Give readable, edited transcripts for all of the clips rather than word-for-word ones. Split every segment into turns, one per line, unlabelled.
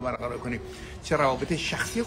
برقرار کنی، چه روابط شخصی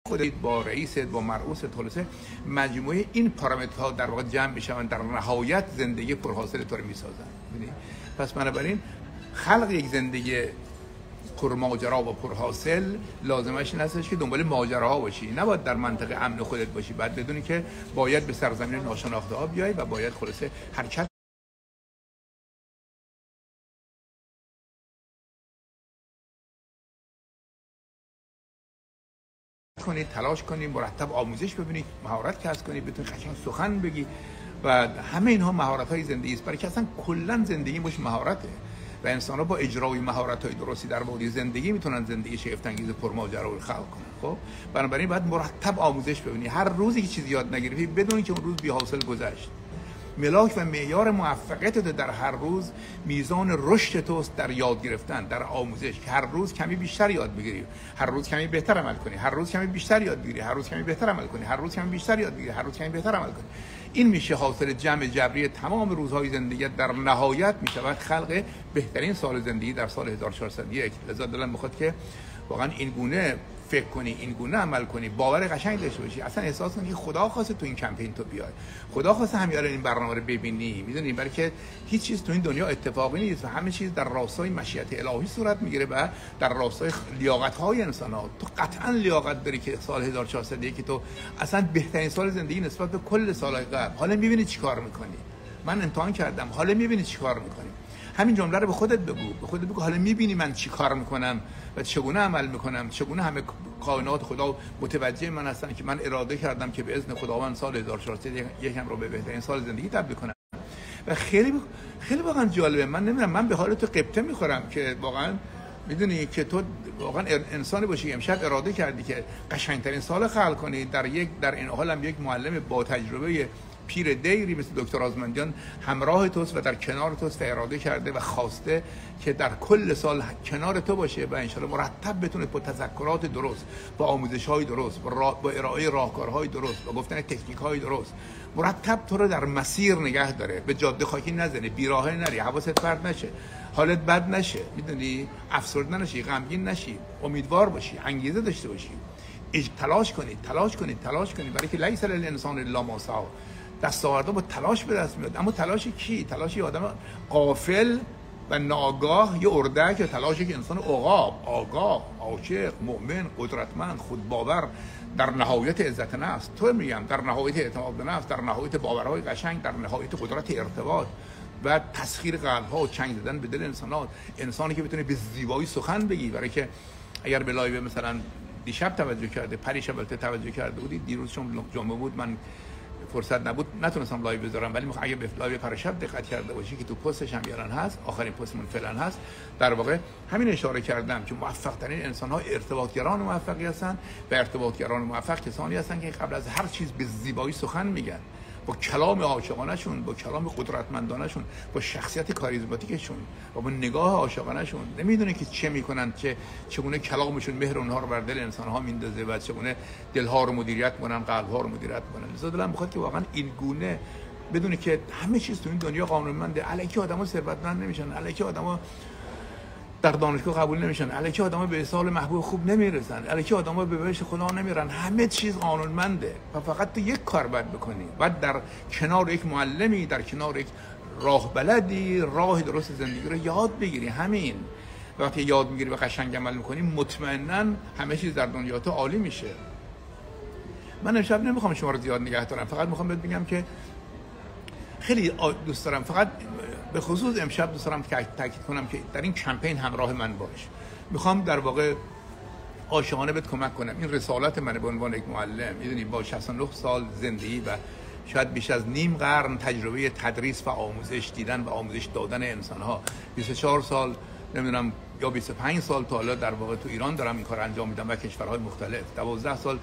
خودت با رئیست، با مرئوست، خلاصه مجموعه این پارامترها در واقع جمع میشن در نهایت زندگی پرحاصل تو رو میسازن. پس بنابراین خلق یک زندگی پرماجرا و پرحاصل لازمش این هستش که دنبال ماجراها باشی، نباید در منطقه امن خودت باشی. بعد بدونی که باید به سرزمین ناشناخته ها بیای و باید خلاصه حرکت کنی، تلاش کنی، مرتب آموزش ببینی، مهارت کسب کنی، بتونی قشنگ سخن بگی و همه اینها مهارت‌های زندگی است. برای که اصلا کلا زندگی مش مهارته و انسان‌ها با اجرای مهارت‌های درستی در مورد زندگی میتونن زندگی شگفت‌انگیز پرماجرا رو خلق کنن. خب بنابراین باید مرتب آموزش ببینی، هر روزی که چیزی یاد نگرفتی بدونی که اون روز بی‌حاصل گذشت. ملاک و معیار موفقیت تو در هر روز میزان رشد توست در یاد گرفتن، در آموزش، که هر روز کمی بیشتر یاد بگیری، هر روز کمی بهتر عمل کنی، هر روز کمی بیشتر یاد بگیری، هر روز کمی بهتر عمل کنی، هر روز کمی بیشتر یاد بگیری، هر روز کمی بهتر عمل کنی. این میشه حاصل جمع جبری تمام روزهای زندگی، در نهایت میشود خلق بهترین سال زندگی در سال 1401. لذا دلم میخواد که واقعا این گونه فکر کنی، این گونه عمل کنی، باور قشنگ داشته باشی، اصلا احساس کنی که خدا خواسته تو این کمپین تو بیای، خدا خواسته همین این برنامه رو ببینی. میدونی برای که هیچ چیز تو این دنیا اتفاقی نیست و همه چیز در راستای مشیت الهی صورت میگیره و در راستای لیاقت‌های انسان‌ها. تو قطعا لیاقت داری که سال 1401 که تو اصلا بهترین سال زندگی نسبت به کل سال‌های قبل. حالا می‌بینی چیکار می‌کنی. من امتحان کردم، حالا می‌بینی چیکار می‌کنی. همین جمله رو به خودت بگو، به خودت بگو حالا می‌بینی من چیکار می‌کنم و چگونه عمل میکنم، چگونه همه کائنات خدا متوجه من هستن که من اراده کردم که به اذن خداوند سال 1401 رو به بهترین سال زندگی تبدیل کنم. و خیلی واقعا جالبه. من نمیدونم، من به حال تو قبطه میخورم که واقعا میدونی که تو واقعا انسانی باشی امشب اراده کردی که قشنگترین سال خلق کنی. در این حال هم یک معلم با تجربه پیر دیری مثل دکتر آزمندیان همراه توست و در کنار توست و اراده کرده و خواسته که در کل سال کنار تو باشه و انشالله مرتب بتونه با تذکرات درست، با آموزش‌های درست، با ارائه راهکارهای درست، با گفتن تکنیک‌های درست مرتب تو رو در مسیر نگه داره، به جاده خاکی نزنه، بیراهه نری، حواست پرت نشه، حالت بد نشه، میدونی، افسرده نشی، غمگین نشی، امیدوار باشی، انگیزه داشته باشی، تلاش کنید برای که لیس للانسان الا ما سعی. دستاوردها با تلاش به دست میاد. اما تلاش کی؟ تلاش یه آدم غافل و ناآگاه، یه اردک، یا تلاشی که انسان عقاب، آگاه، عاشق، مؤمن، قدرتمند، خودباور، در نهایت عزت نفس، تو میگم در نهایت اعتماد به نفس، در نهایت باورهای قشنگ، در نهایت قدرت ارتباط و تسخیر قلب‌ها و چنگ زدن به دل انسانات. انسانی که بتونه به زیبایی سخن بگی. برای که اگر به لایو مثلا دیشب توجه کرده، پریشب البته توجه کرده بودید، دیروز چون جمعه بود من فرصت نبود نتونستم لایو بذارم، ولی اگه به لایو پریشب دقت کرده باشی که تو پستش هم الان هست، آخرین پستمون فعلا هست، در واقع همین اشاره کردم که موفق ترین انسان ها ارتباطگران موفقی هستن و ارتباطگران موفق کسانی هستن که قبل از هر چیز به زیبایی سخن میگن، با کلام عاشقانه‌شون، با کلام قدرتمندانه‌شون، با شخصیت کاریزماتیکشون و با نگاه عاشقانه‌شون. نمیدونه که چه میکنن، چگونه کلامشون مهر اونها رو بر دل انسان‌ها میندازه و چگونه دلها رو مدیریت میکنن، قلب‌ها رو مدیریت میکنن. لذا دلم میخواد که واقعا این گونه بدونه که همه چیز تو این دنیا قانونمنده. الکی آدم‌ها ثروتمند نمیشن، الکی آدم‌ها در دانشگاه قبول نمیشن، الکی آدم‌ها به سال محبوب خوب نمیرسن، الکی آدم‌ها به بهشت خدا نمیرن. همه چیز قانونمنده و فقط تو یک کار باید بکنی. بعد در کنار یک معلمی، در کنار یک راه بلدی، راه درست زندگی رو یاد بگیری. همین وقتی یاد میگیری و قشنگ عمل میکنی، مطمئناً همه چیز در دنیا تو عالی میشه. من امشب نمیخوام شما رو زیاد نگه دارم، فقط میخوام بهت بگم که خیلی دوست دارم، فقط به خصوص امشب دوست دارم تاکید کنم که در این کمپین همراه من باش. میخوام در واقع عاشقانه بهت کمک کنم. این رسالت منه به عنوان یک معلم. میدونی با 69 سال زندگی و شاید بیش از نیم قرن تجربه تدریس و آموزش دیدن و آموزش دادن انسان‌ها، 24 سال نمیدونم یا 25 سال تا حالا در واقع تو ایران دارم این کار انجام میدم و کشورهای مختلف، 12 سال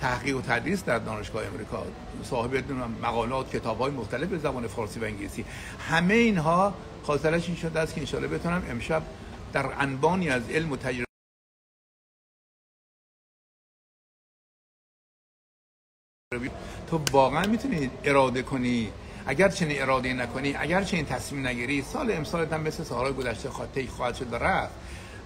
تحقیق و تدریس در دانشگاه امریکا، صاحب مقالات، کتاب‌های مختلف به زبان فارسی و انگلیسی. همه اینها حاصلش این شده است که ان شاءالله بتونم امشب در انبانی از علم و تجربه تو واقعا میتونی اراده کنی اگر چنین اراده نکنی، اگر چنین تصمیم نگیری، سال امسالت هم مثل سالهای گذشته خواهد شد و رفت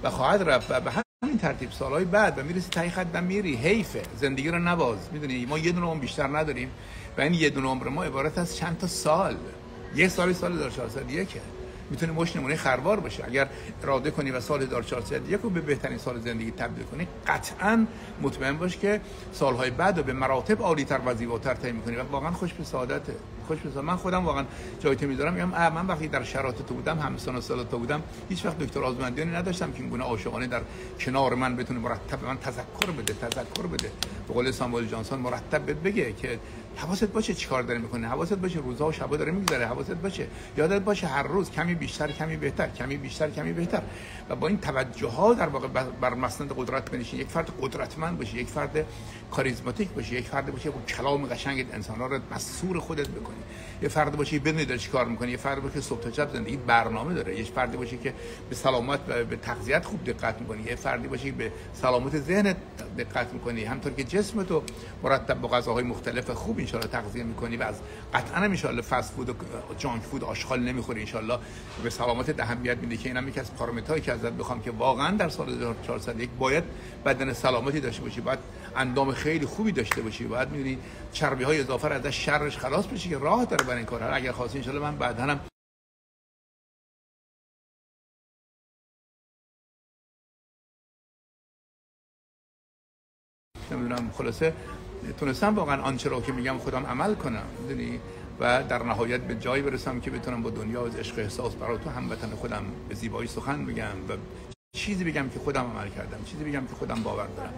و خواهد رفت و به همین ترتیب سالهای بعد و میرسی ته خط و میری. حیفه زندگی رو نباز. میدونی ما یه دونه عمر بیشتر نداریم و این یه دونه عمر ما عبارت از چند تا سال. یه سال 1401 میتونه مش نمونه خروار باشه. اگر اراده کنی و سال 1401 رو به بهترین سال زندگی تبدیل کنی، قطعاً مطمئن باش که سالهای بعد رو به مراتب عالی‌تر و زیباتر طی می‌کنی و واقعاً خوش به سعادته. خوش به سعادت. من خودم واقعاً جایت می‌ذارم میگم من وقتی در شرایط تو بودم، همسن و سال تو بودم، هیچ وقت دکتر آزمندیانی نداشتم که این گونه عاشقانه در کنار من بتونه مرتب من تذکر بده. به قول ساموئل جانسون مرتب بگه که حواست باشه چیکار داره میکنه، حواست باشه روزها و شبا داره میگذره، حواست باشه یادت باشه هر روز کمی بیشتر کمی بهتر، کمی بیشتر کمی بهتر. و با این توجه ها در واقع بر مسند قدرت بنشین، یک فرد قدرتمند باشی، یک فرد کاریزماتیک باشی، یک فرد باشی با کلام قشنگ انسان‌ها رو مسحور خودت بکنی، یک فرد باشی بدونی داری چیکار میکنی، یک فرد باشی که صبح تا شب زندگی برنامه داره، یک فرد باشی که به سلامت و به تغذیت خوب دقت میکنی، یک فردی باشی به سلامت ذهنت دقت میکنی، همونطور که جسمتو مرتب با غذاهای مختلف خوب ان تغذیه میکنی و از قطعا ان شاء الله فست فود و جانک فود آشغال نمیخوری، ان شاء الله به سلامت اهمیت میده که اینم یکی از پارامترهایی که ازت بخوام که واقعا در سال 1401 باید بدن سلامتی داشته باشی، باید اندام خیلی خوبی داشته باشی، باید میدونی چربی های اضافه ازش شرش خلاص بشی که راه داره برای این کار. اگر خواستی ان شاء الله من بعداً هم نمیدونم خلاصه تونستم واقعا آنچه را که میگم خودم عمل کنم، میدونی، و در نهایت به جایی برسم که بتونم با دنیا از عشق احساس برای تو هموطن خودم به زیبایی سخن بگم و چیزی بگم که خودم عمل کردم، چیزی بگم که خودم باور دارم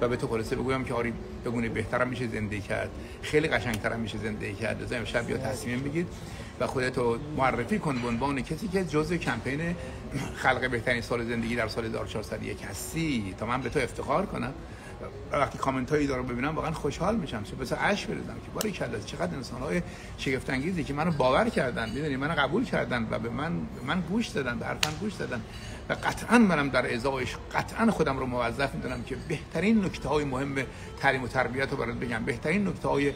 و به تو خلاصه بگویم که آری بگونه بهترم میشه زندگی کرد، خیلی قشنگترم میشه زندگی کرد. لذا امشب یا تصمیم بگید و خودتو معرفی کن به عنوان کسی که جزء کمپین خلق بهترین سال زندگی در سال 1401 هستی تا من به تو افتخار کنم. وقتی کامنت هایی دارم ببینم واقعا خوشحال میشم، بس اشک بریزم که باری کلا چقدر انسان های شگفت انگیزی که منو باور کردن، میدونی منو قبول کردن و به من گوش دادن، به حرفم گوش دادن و قطعا منم در ازایش قطعا خودم رو موظف میدونم که بهترین نکته های مهم تعلیم و تربیت رو برات بگم، بهترین نکته های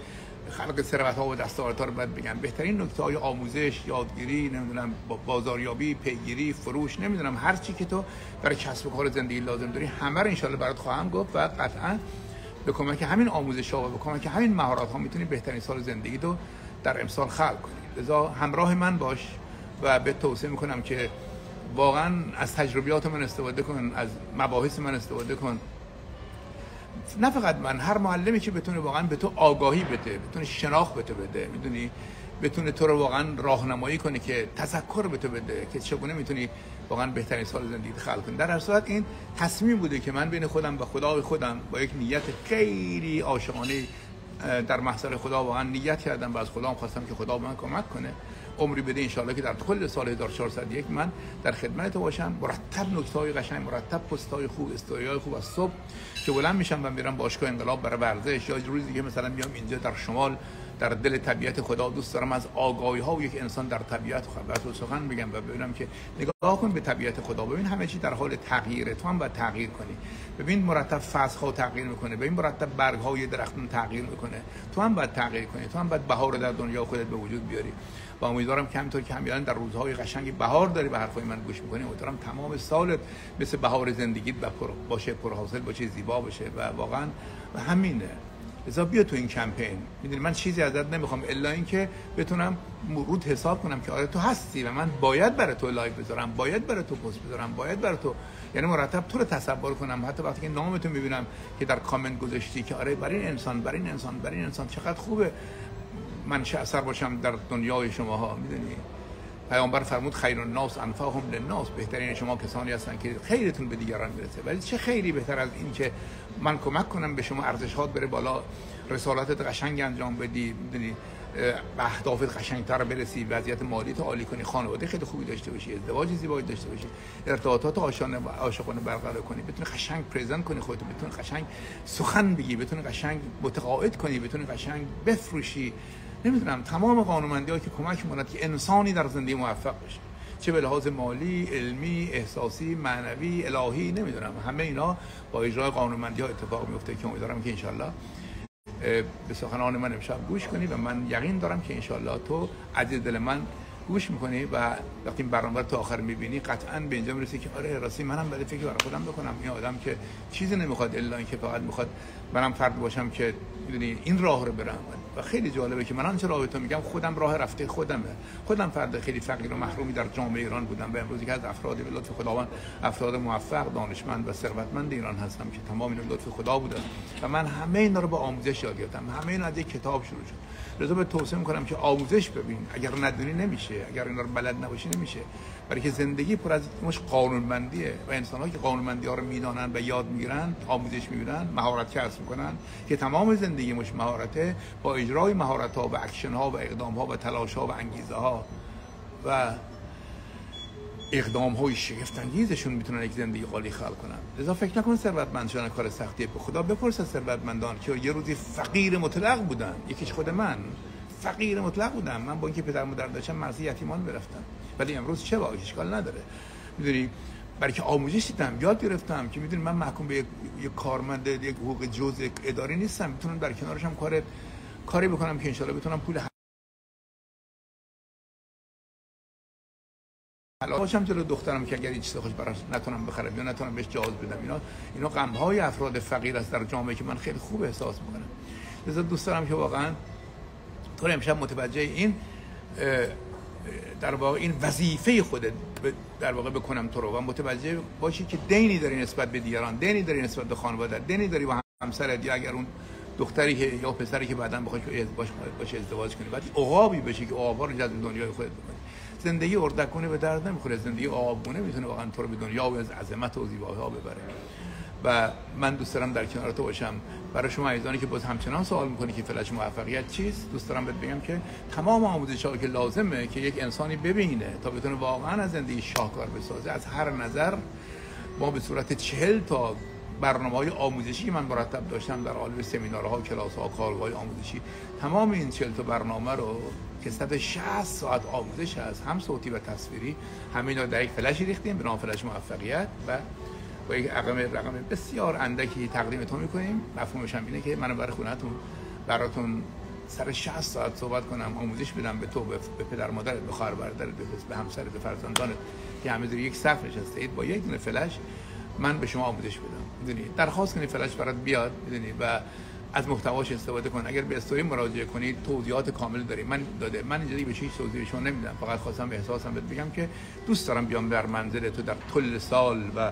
خلق ثروت ها و دستاوردها رو باید بگم، بهترین نکته های آموزش، یادگیری، نمیدونم بازاریابی، پیگیری، فروش، نمیدونم هر چی که تو برای کسب و کار زندگی لازم داری همه رو ان شاء الله برات خواهم گفت و قطعا به کمک همین آموزش ها و به کمک همین مهارت ها میتونی بهترین سال زندگی رو در امسال خلق کنی. لذا همراه من باش و به توصیه میکنم که واقعا از تجربیات من استفاده کن، از مباحث من استفاده کن. نه فقط من، هر معلمی که بتونه واقعا به تو آگاهی بده، بتونه شناخت به تو بده، میدونی، بتونه تو رو واقعا راهنمایی کنه که تذکر به تو بده که چگونه میتونی واقعا بهترین سال زندگی خلق کنی. در هر صورت این تصمیم بوده که من بین خودم و خدای خودم با یک نیت خیلی عاشقانه در محضر خدا واقعا نیت کردم و از خدا خواستم که خدا به من کمک کنه، عمری بده ان شاءالله که در کل سال 1401 من در خدمت تو باشم، مرتب نکته‌های قشنگ، مرتب پست‌های خوب، استوری‌های خوب از صبح که بلند میشم و میرم باشگاه انقلاب برای ورزش یا روزی دیگه مثلا میام اینجا در شمال در دل طبیعت خدا. دوست دارم از آگاهی‌ها و یک انسان در طبیعت خبر و سخن بگم و ببینم که نگاه کن به طبیعت خدا، ببین همه چی در حال تغییره، تو هم باید تغییر کنی. ببین مرتب فصل‌ها تغییر میکنه، ببین مرتب برگ‌های درختون تغییر میکنه، تو هم باید تغییر کنی، تو هم باید بهار رو در دنیا خودت به وجود بیاری. و امیدوارم که همینطور که همیشه در روزهای قشنگ بهار داری به حرفای من گوش میکنی، امیدوارم تمام سالت مثل بهار زندگیت باشه، پرحاصل باشه، زیبا باشه و واقعا و همینه. لذا بیا تو این کمپین. میدونی من چیزی ازت نمیخوام الا اینکه بتونم مرود حساب کنم که آره تو هستی و من باید برای تو لایو بذارم، باید برای تو پست بذارم، باید برای تو، یعنی مرتب تو رو تصور کنم. حتی وقتی که نامتو میبینم که در کامنت گذاشتی که آره برای این انسان، برای این انسان، برای این انسان، چقدر خوبه من چه اثر باشم در دنیای شماها. میدونی پیامبر فرمود خیر الناس انفعهم للناس، بهترین شما کسانی هستن که خیرتون به دیگران برسه. ولی چه خیری بهتر از این که من کمک کنم به شما ارزشات بره بالا، رسالتت قشنگ انجام بدی، میدونی به اهدافت قشنگتر برسی، وضعیت مالیت عالی کنی، خانواده خیلی خوبی داشته باشی، ازدواج زیبایی داشته باشی، ارتباطات عاشقانه برقرار کنی، بتونی قشنگ پرزنت کنی خودت، بتونی قشنگ سخن بگی، بتونی قشنگ متقاعد کنی، بتونی قشنگ بفروشی. نمیدونم تمام قانونمندی‌ها که کمک می‌کند که انسانی در زندگی موفق بشه، چه به لحاظ مالی، علمی، احساسی، معنوی، الهی، نمیدونم همه اینا با اجرای قانونمندی‌ها اتفاق میفته که امیدوارم که انشالله به سخنان من امشب گوش کنی و من یقین دارم که انشالله تو عزیز دل من گوش میکنی و وقتی این برنامه رو تا آخر میبینی قطعا به اینجا میرسی که آره راستی منم برای فکر برای خودم بکنم. این آدم که چیزی نمیخواد الا اینکه فقط میخواد منم فرد باشم که میدونی این راه رو برم. و خیلی جالبه که من آنچه راه تو میگم خودم راه رفته خودم فرد خیلی فقیر و محرومی در جامعه ایران بودم و امروز که از افراد به لطف خداوند افراد موفق دانشمند و ثروتمند ایران هستم که تمام این لطف خدا بوده و من همه اینا رو با آموزش یاد گرفتم. همه اینا از یک کتاب شروع شد. لذا به توصیه میکنم که آموزش ببین. اگر ندونی نمیشه، اگر اینا رو بلد نباشی نمیشه. برای که زندگی پر از مش قانونمندیه و انسان‌ها که قانونمندی ها رو میدونن و یاد میگیرن، آموزش میبینن، مهارت کسب میکنن که تمام زندگی مش مهارته با اجرای مهارت ها و اکشن ها و اقدام ها و تلاش ها و انگیزه ها و اقدام های شگفت انگیزشون میتونن یک زندگی عالی خلق کنن. لذا فکر نکن ثروتمند شدن کار سختیه. به خدا بپرس از ثروتمندان که یه روزی فقیر مطلق بودن. یکیش خود من فقیر مطلق بودم. من با اینکه پدر مادر داشتم مرز یتیمان میرفتم، ولی امروز چه باعث اشکال نداره. میدونی برای که آموزش دیدم، یاد گرفتم که میدونی من محکوم به یک کارمند یک حقوق جزء اداری نیستم. میتونم در کنارش هم کاری بکنم که ان شاءالله بتونم پول حالا باشم جلو دخترم که اگر این چیز خوش براش نتونم بخرم یا نتونم بهش جواز بدم. اینا غم‌های افراد فقیر است در جامعه که من خیلی خوب احساس میکنم. لذا دوست دارم که واقعا تو امشب متوجه این در واقع این وظیفه خودت در واقع بکنم تو رو و متوجه باشی که دینی داری نسبت به دیگران، دینی داری نسبت به خانواده، دینی داری با همسرت یا اگر اون دختری که یا پسری که بعداً بخوای باشه ازدواج کنی، بعد عقابی بشه که عقابا رو جذب دنیای خودت بکنی. زندگی اردکونه به درد نمیخوره. زندگی عقابونه میتونه واقعا تو رو به دنیا و از عظمت و زیبایی ها ببره. و من دوست دارم در کنار تو باشم. برای شما عزیزانی که باز همچنان سوال میکنی که فلش موفقیت چیست، دوست دارم بهت بگم که تمام آموزش‌هایی که لازمه که یک انسانی ببینه تا بتونه واقعا از زندگی شاهکار بسازه از هر نظر، ما به صورت 40 تا برنامه‌های آموزشی که من مرتب داشتم در قالب سمینارها، کلاس‌ها، کارگاه‌های آموزشی، تمام این 40 تا برنامه رو که 160 ساعت آموزش هست، هم صوتی و تصویری، همینا در یک فلش ریختیم به نام فلش موفقیت و با یک رقم بسیار اندکی تقدیم تو می‌کنیم. مفهومش هم اینه که من برای خونه‌تون براتون سر 60 ساعت صحبت کنم، آموزش بدم به تو، به پدر مادرت، به خواهر برادرت، به همسرت، به فرزندانت که همه در یک صف نشستید با یک دونه فلش من به شما آموزش بدم. میدونی درخواست کنید فلش برات بیاد، میدونی، و از محتواش استفاده کن. اگر به استوری مراجعه کنید توضیحات کامل داریم. من اینجوری به هیچ توضیحی شما نمیدم، فقط خواستم به احساسم بهت بگم که دوست دارم بیام در منزل تو در طول سال و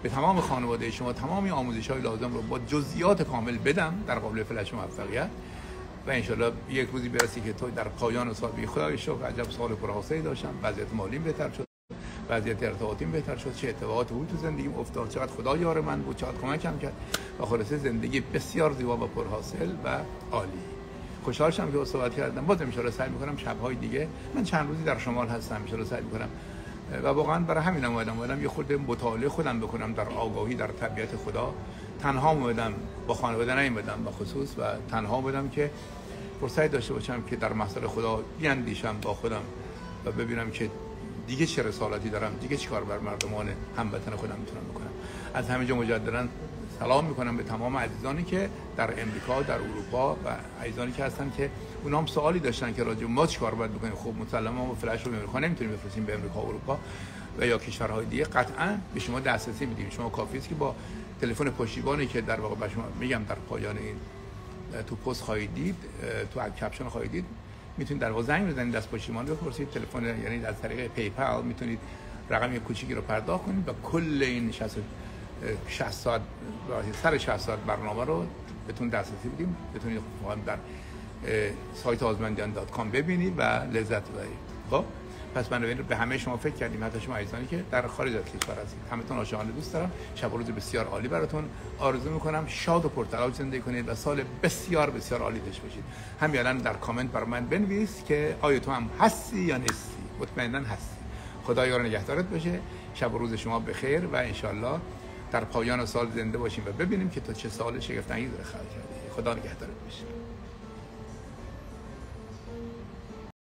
به تمام خانواده شما تمامی آموزش‌های لازم رو با جزئیات کامل بدم در قابل فلش موفقیت و انشالله یک روزی برسی که تو در پایان سال بی خدای شکر عجب سال پرحاصلی داشتم، وضعیت مالیم بهتر شد، وضعیت ارتباطیم بهتر شد، چه اتفاقاتی بود تو زندگیم افتاد، چقدر خدا یار من بود، چقدر کمکم کرد و خلاصه زندگی بسیار زیبا و پرحاصل و عالی. خوشحال شدم که صحبت کردم. باز ان شاءالله سعی می‌کنم شب‌های دیگه، من چند روزی در شمال هستم، ان شاءالله سعی می‌کنم و واقعا برای همین اومدم یه خورده مطالعه خودم بکنم در آگاهی در طبیعت خدا. تنها اومدم، با خانواده نیومدم به خصوص، و تنها اومدم که فرصت داشته باشم که در محضر خدا بیاندیشم با خودم و ببینم که دیگه چه رسالتی دارم، دیگه چیکار بر مردمان هموطن خودم میتونم بکنم. از همینجا مجددا سلام میکنم به تمام عزیزانی که در امریکا، در اروپا و عزیزانی که هستن که اونا هم سوالی داشتن که راجع به ما چیکار باید بکنیم. خب مسلما ما فلش رو به امریکا نمیتونیم بفرستیم، به امریکا و اروپا و یا کشورهای دیگه قطعا به شما دسترسی میدیم. شما کافیه است که با تلفن پشتیبانی که در واقع به شما میگم در پایان این تو پست خواهید دید، تو کپشن خواهید دید، میتونید در واقع زنگ بزنید، دست پشتیبان بپرسید، تلفن یعنی از طریق پیپال میتونید رقم کوچیکی رو پرداخت کنید و کل این 60 ساعت سر 60 ساعت برنامه رو بهتون دسترسی بدیم، بتونید در سایت آزمندیان.com ببینید و لذت ببرید. خب پس بنابراین به همه شما فکر کردیم، حتی شما عزیزانی که در خارج از کشور هستید، همتون عاشقانه دوست دارم. شب و روز بسیار عالی براتون آرزو میکنم. شاد و پرتلاش زندگی کنید و سال بسیار بسیار عالی داشته باشید. همین الان در کامنت برای من بنویس که آیا تو هم هستی یا نیستی. مطمئنا هستی. خدا یار نگهدارت باشه. شب و روز شما بخیر و انشالله در پایان سال زنده باشیم و ببینیم که تا چه سال شگفت انگیز خلق کردی. خدا نگهدارت باشه.